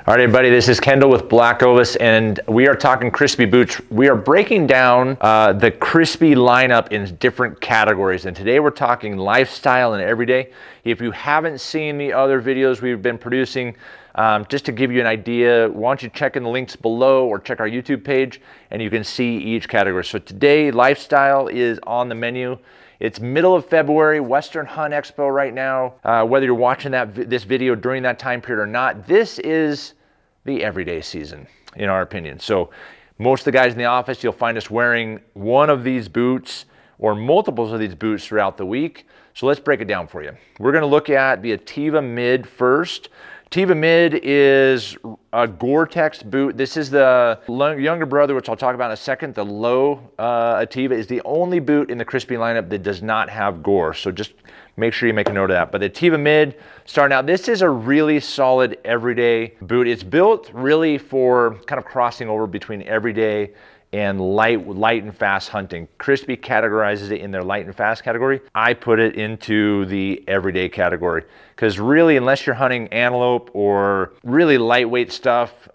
All right, everybody, this is Kendall with BlackOvis, and we are talking Crispi boots. We are breaking down the Crispi lineup in different categories, and today we're talking lifestyle and everyday. If you haven't seen the other videos we've been producing, just to give you an idea, why don't you check in the links below or check our YouTube page, and you can see each category. So today, lifestyle is on the menu. It's middle of February, Western Hunt Expo right now. Whether you're watching this video during that time period or not, this is the everyday season, in our opinion. So most of the guys in the office, you'll find us wearing one of these boots or multiples of these boots throughout the week. So let's break it down for you. We're gonna look at the Ativa Mid first. Ativa Mid is a Gore-Tex boot. This is the younger brother, which I'll talk about in a second. The low Ativa is the only boot in the Crispi lineup that does not have Gore. So just make sure you make a note of that. But the Ativa Mid, starting out, this is a really solid everyday boot. It's built really for kind of crossing over between everyday and light and fast hunting. Crispi categorizes it in their light and fast category. I put it into the everyday category because really, unless you're hunting antelope or really lightweight stuff,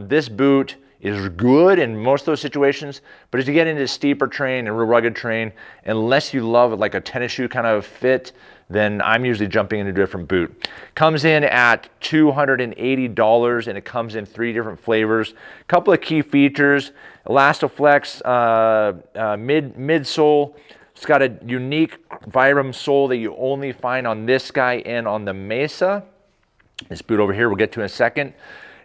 this boot is good in most of those situations. But as you get into steeper terrain and real rugged terrain, unless you love it like a tennis shoe kind of fit, then I'm usually jumping into a different boot. Comes in at $280 and it comes in 3 different flavors. A couple of key features: Elastoflex midsole. It's got a unique Vibram sole that you only find on this guy and on the Mesa. This boot over here we'll get to in a second.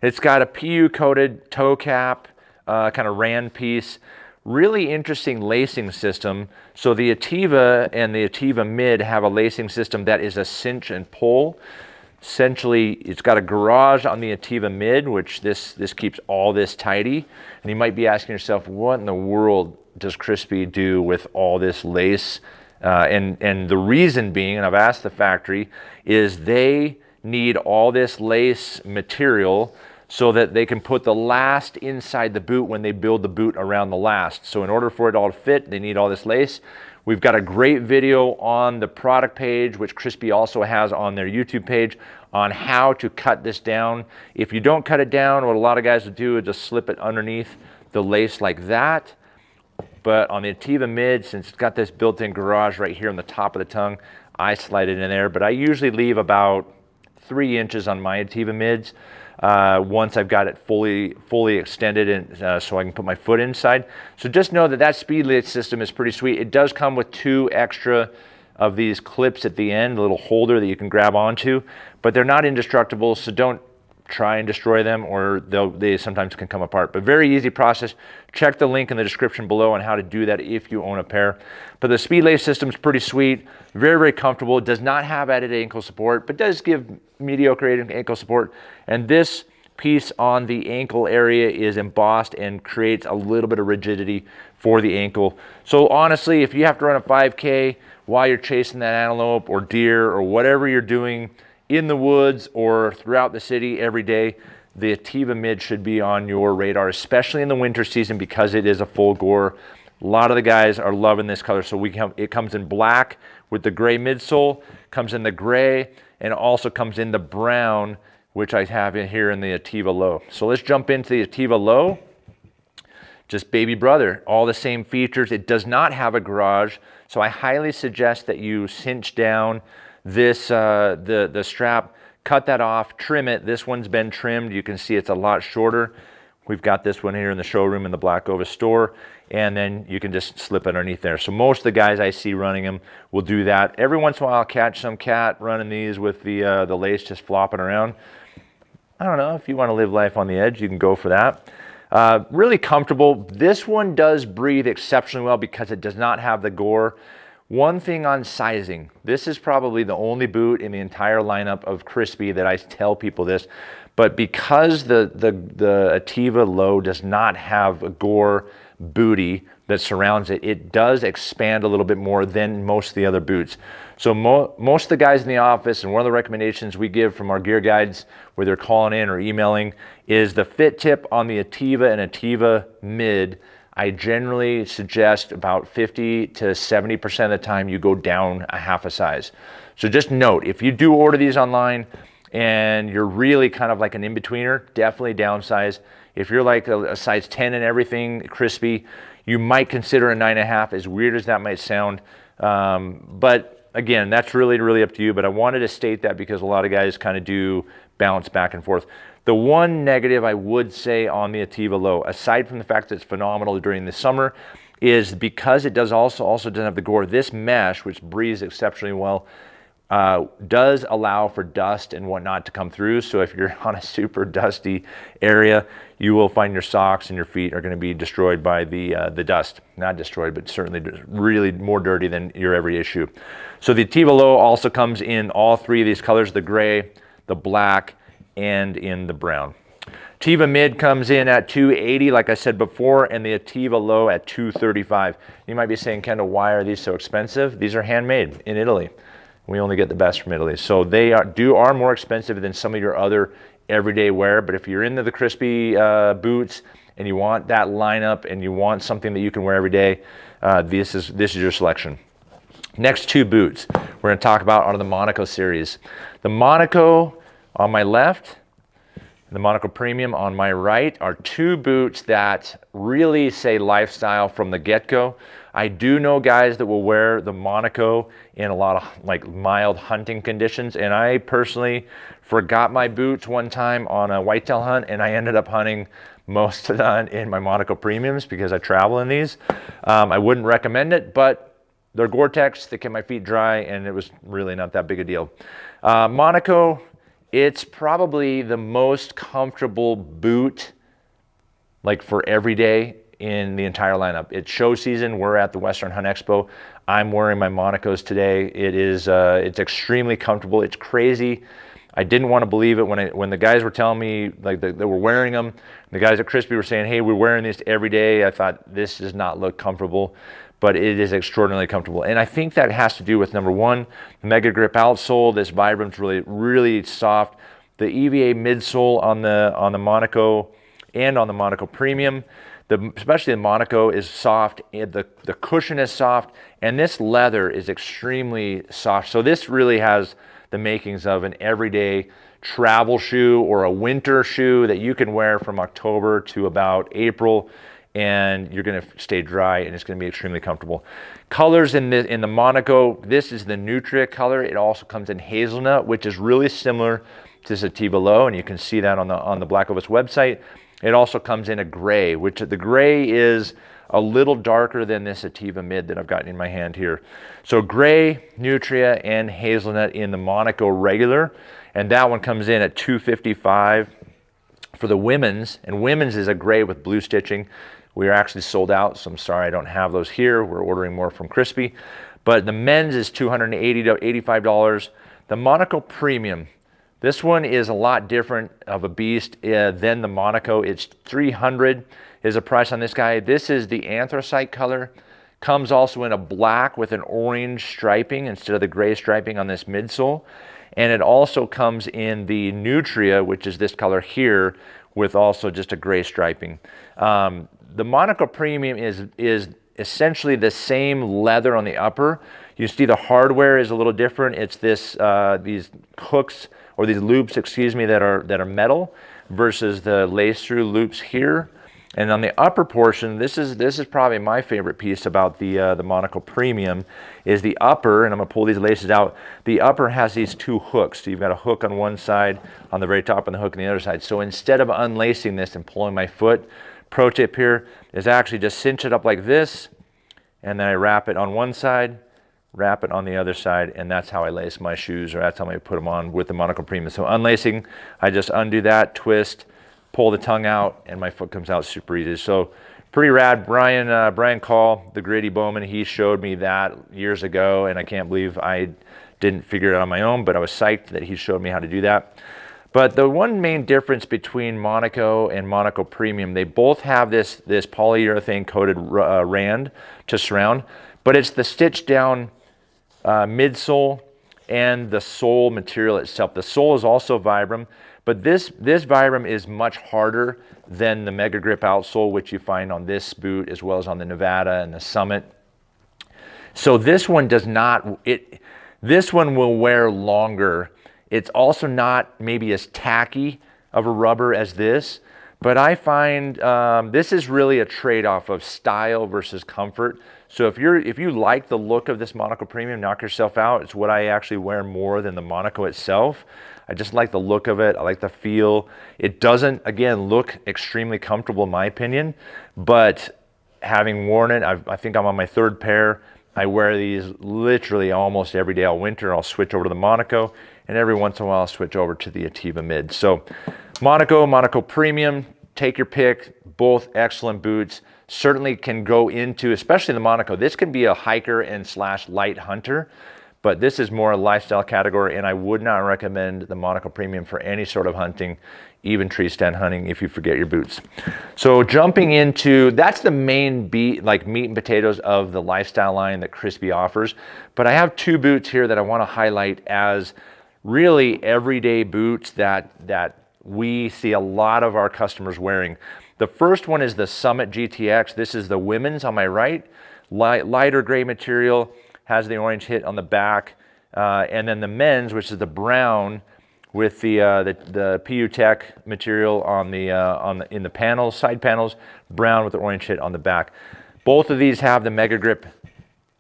It's got a PU coated toe cap, kind of rand piece. Really interesting lacing system. So the Ativa and the Ativa Mid have a lacing system that is a cinch and pull. Essentially, it's got a garage on the Ativa Mid, which this keeps all this tidy. And you might be asking yourself, what in the world does Crispi do with all this lace? And the reason being, and I've asked the factory, is they need all this lace material so that they can put the last inside the boot when they build the boot around the last. So in order for it all to fit, they need all this lace. We've got a great video on the product page, which Crispi also has on their YouTube page, on how to cut this down. If you don't cut it down, what a lot of guys will do is just slip it underneath the lace like that. But on the Ativa Mid, since it's got this built-in garage right here on the top of the tongue, I slide it in there. But I usually leave about 3 inches on my Ativa Mids. Once I've got it fully extended and so I can put my foot inside. So just know that that speed lace system is pretty sweet. It does come with 2 extra of these clips at the end, a little holder that you can grab onto, but they're not indestructible, so don't try and destroy them, or they sometimes can come apart. But very easy process. Check the link in the description below on how to do that if you own a pair. But the speed lace system is pretty sweet, very comfortable. It does not have added ankle support, but does give mediocre ankle support. And this piece on the ankle area is embossed and creates a little bit of rigidity for the ankle. So honestly, if you have to run a 5K while you're chasing that antelope or deer or whatever you're doing in the woods or throughout the city every day, the Ativa Mid should be on your radar, especially in the winter season because it is a full gore. A lot of the guys are loving this color. So it comes in black with the gray midsole, comes in the gray, and also comes in the brown, which I have in here in the Ativa Low. So let's jump into the Ativa Low. Just baby brother, all the same features. It does not have a garage, so I highly suggest that you cinch down this the strap, cut that off, trim it. This one's been trimmed. You can see it's a lot shorter. We've got this one here in the showroom in the BlackOvis store, and then you can just slip it underneath there. So most of the guys I see running them will do that. Every once in a while I'll catch some cat running these with the lace just flopping around. I don't know, if you want to live life on the edge, you can go for that. Really comfortable. This one does breathe exceptionally well because it does not have the gore. One thing on sizing, this is probably the only boot in the entire lineup of Crispi that I tell people this, but because the Ativa Low does not have a gore booty that surrounds it, it does expand a little bit more than most of the other boots. So most of the guys in the office, and one of the recommendations we give from our gear guides, where they're calling in or emailing, is the fit tip on the Ativa and Ativa Mid. I generally suggest about 50 to 70% of the time you go down a half a size. So just note, if you do order these online and you're really kind of like an in-betweener, definitely downsize. If you're like a size 10 and everything, Crispi, you might consider a 9.5, as weird as that might sound. But again, that's really up to you. But I wanted to state that because a lot of guys kind of do bounce back and forth. The one negative I would say on the Ativa Low, aside from the fact that it's phenomenal during the summer, is because it does also doesn't have the gore. This mesh, which breathes exceptionally well, does allow for dust and whatnot to come through. So if you're on a super dusty area, you will find your socks and your feet are going to be destroyed by the dust. Not destroyed, but certainly really more dirty than your everyday shoe. So the Ativa Low also comes in all three of these colors: the gray, the black, and in the brown. Ativa Mid comes in at $280, like I said before, and the Ativa Low at $235. You might be saying, Kendall, why are these so expensive? These are handmade in Italy. We only get the best from Italy. So they are more expensive than some of your other everyday wear. But if you're into the Crispi boots and you want that lineup and you want something that you can wear every day, this is your selection. Next two boots we're going to talk about are the Monaco series. The Monaco on my left, the Monaco Premium on my right are two boots that really say lifestyle from the get-go. I do know guys that will wear the Monaco in a lot of like mild hunting conditions, and I personally forgot my boots one time on a whitetail hunt, and I ended up hunting most of the hunt in my Monaco Premiums because I travel in these. I wouldn't recommend it, but they're Gore-Tex, they kept my feet dry, and it was really not that big a deal. Monaco, it's probably the most comfortable boot like for every day in the entire lineup. It's show season. We're at the Western Hunt Expo. I'm wearing my Monacos today. It is it's extremely comfortable. It's crazy. I didn't want to believe it when the guys were telling me like they were wearing them. The guys at Crispi were saying, "Hey, we're wearing these every day." I thought this does not look comfortable, but it is extraordinarily comfortable. And I think that has to do with, number one, the Mega Grip outsole. This Vibram's really soft. The EVA midsole on the Monaco and on the Monaco Premium. Especially the Monaco is soft, the cushion is soft, and this leather is extremely soft. So this really has the makings of an everyday travel shoe or a winter shoe that you can wear from October to about April, and you're going to stay dry, and it's going to be extremely comfortable. Colors in the Monaco, this is the Nutria color. It also comes in hazelnut, which is really similar to this Ativa Low, and you can see that on the BlackOvis website. It also comes in a gray, which the gray is a little darker than this Ativa Mid that I've got in my hand here. So gray, Nutria, and hazelnut in the Monaco regular, and that one comes in at $255 for the women's, and women's is a gray with blue stitching. We are actually sold out, so I'm sorry I don't have those here. We're ordering more from Crispi. But the men's is $280 to $85. The Monaco Premium, this one is a lot different of a beast than the Monaco. It's $300 is the price on this guy. This is the anthracite color. Comes also in a black with an orange striping instead of the gray striping on this midsole. And it also comes in the Nutria, which is this color here, with also just a gray striping. The Monaco Premium is essentially the same leather on the upper. You see the hardware is a little different. It's these hooks, or these loops, excuse me, that are metal versus the lace-through loops here. And on the upper portion, this is probably my favorite piece about the Monaco Premium, is the upper, and I'm gonna pull these laces out. The upper has these two hooks. So you've got a hook on one side, on the very top, and the hook on the other side. So instead of unlacing this and pulling my foot, pro tip here is actually just cinch it up like this, and then I wrap it on one side, wrap it on the other side, and that's how I lace my shoes, or that's how I put them on with the Monaco Premium. So unlacing, I just undo that, twist, pull the tongue out, and my foot comes out super easy. So pretty rad. Brian Call, the Gritty Bowman, he showed me that years ago, and I can't believe I didn't figure it out on my own, but I was psyched that he showed me how to do that. But the one main difference between Monaco and Monaco Premium, they both have this polyurethane coated rand to surround, but it's the stitched down midsole and the sole material itself. The sole is also Vibram, but this Vibram is much harder than the Mega Grip outsole, which you find on this boot as well as on the Nevada and the Summit. So this one does not, this one will wear longer It's also not maybe as tacky of a rubber as this, but I find this is really a trade-off of style versus comfort. So if you like the look of this Monaco Premium, knock yourself out. It's what I actually wear more than the Monaco itself. I just like the look of it. I like the feel. It doesn't, again, look extremely comfortable in my opinion, but having worn it, I think I'm on my third pair. I wear these literally almost every day all winter. I'll switch over to the Monaco, and every once in a while I'll switch over to the Ativa Mid. So Monaco Premium, take your pick, both excellent boots. Certainly can go into, especially the Monaco, this can be a hiker and / light hunter, but this is more a lifestyle category, and I would not recommend the Monaco Premium for any sort of hunting, even tree stand hunting, if you forget your boots. So jumping into, that's the main meat and potatoes of the lifestyle line that Crispi offers. But I have two boots here that I want to highlight as really everyday boots that we see a lot of our customers wearing. The first one is the Summit GTX. This is the women's on my right, lighter gray material, has the orange hit on the back, and then the men's, which is the brown with the PU Tech material in the panels, side panels, brown with the orange hit on the back. Both of these have the Mega Grip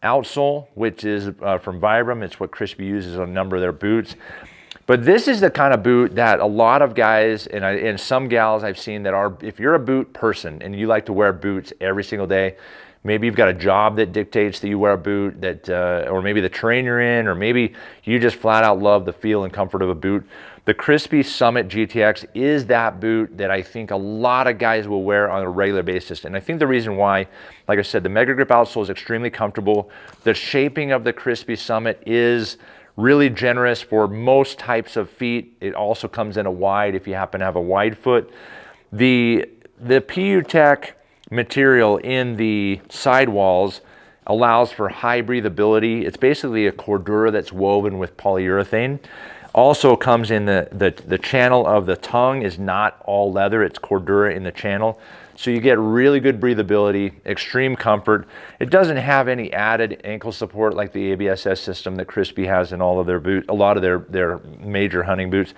outsole, which is from Vibram. It's what Crispi uses on a number of their boots. But this is the kind of boot that a lot of guys and some gals I've seen that are, if you're a boot person and you like to wear boots every single day, maybe you've got a job that dictates that you wear a boot, or maybe the terrain you're in, or maybe you just flat out love the feel and comfort of a boot. The Crispi Summit GTX is that boot that I think a lot of guys will wear on a regular basis. And I think the reason why, like I said, the Mega Grip outsole is extremely comfortable. The shaping of the Crispi Summit is really generous for most types of feet. It also comes in a wide if you happen to have a wide foot. The PU Tech material in the sidewalls allows for high breathability. It's basically a cordura that's woven with polyurethane. Also comes in the channel of the tongue is not all leather, it's cordura in the channel. So you get really good breathability, extreme comfort. It doesn't have any added ankle support like the ABSS system that Crispi has in all of their boots, a lot of their major hunting boots.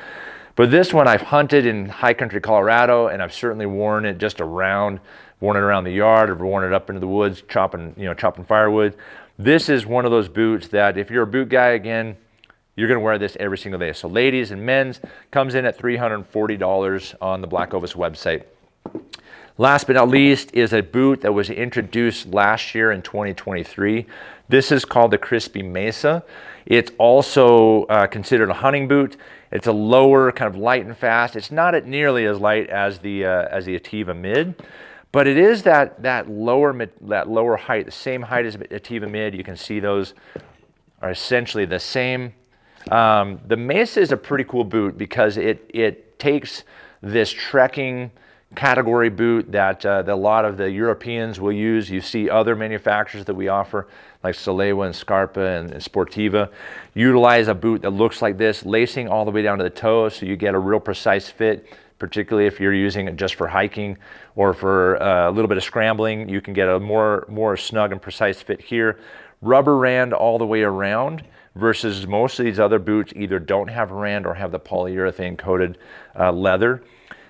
But this one I've hunted in high country Colorado, and I've certainly worn it just around, worn it around the yard, or worn it up into the woods, chopping firewood. This is one of those boots that if you're a boot guy, again, you're gonna wear this every single day. So ladies and men's, comes in at $340 on the BlackOvis website. Last but not least is a boot that was introduced last year in 2023. This is called the Crispi Mesa. It's also considered a hunting boot. It's a lower, kind of light and fast. It's not nearly as light as the Ativa Mid, but it is that lower height, the same height as Ativa Mid. You can see those are essentially the same. The Mesa is a pretty cool boot because it takes this trekking category boot that a lot of the Europeans will use. You see other manufacturers that we offer, like Solewa and Scarpa and Sportiva, utilize a boot that looks like this, lacing all the way down to the toe, so you get a real precise fit, particularly if you're using it just for hiking or for a little bit of scrambling. You can get a more snug and precise fit here. Rubber rand all the way around, versus most of these other boots either don't have rand or have the polyurethane coated leather.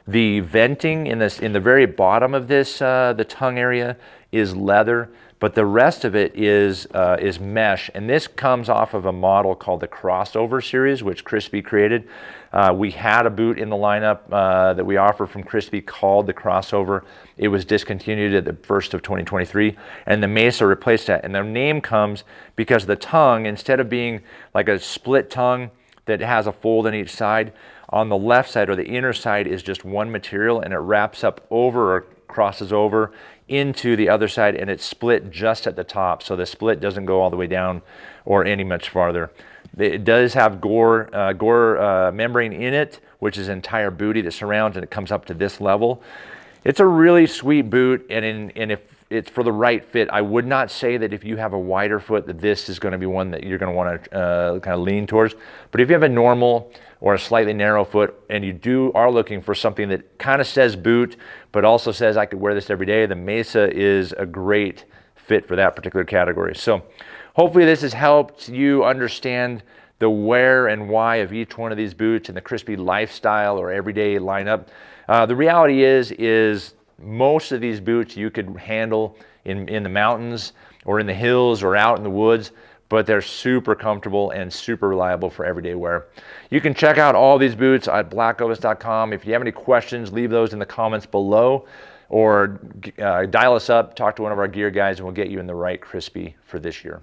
The venting in the very bottom of this, the tongue area, is leather, but the rest of it is mesh. And this comes off of a model called the Crossover series, which Crispi created. We had a boot in the lineup that we offer from Crispi called the Crossover. It was discontinued at the 1st of 2023, and the Mesa replaced that. And the name comes because the tongue, instead of being like a split tongue that has a fold on each side, on the left side or the inner side is just one material, and it wraps up over or crosses over into the other side, and it's split just at the top. So the split doesn't go all the way down or any much farther. It does have gore membrane in it, which is entire booty that surrounds, and it comes up to this level. It's a really sweet boot, and if it's for the right fit, I would not say that if you have a wider foot that this is going to be one that you're going to want to kind of lean towards. But if you have a normal or a slightly narrow foot and you are looking for something that kind of says boot but also says I could wear this every day, the Mesa is a great fit for that particular category. So hopefully this has helped you understand the where and why of each one of these boots in the Crispi lifestyle or everyday lineup. The reality is most of these boots you could handle in the mountains or in the hills or out in the woods, but they're super comfortable and super reliable for everyday wear. You can check out all these boots at blackovis.com. If you have any questions, leave those in the comments below, or dial us up, talk to one of our gear guys, and we'll get you in the right Crispi for this year.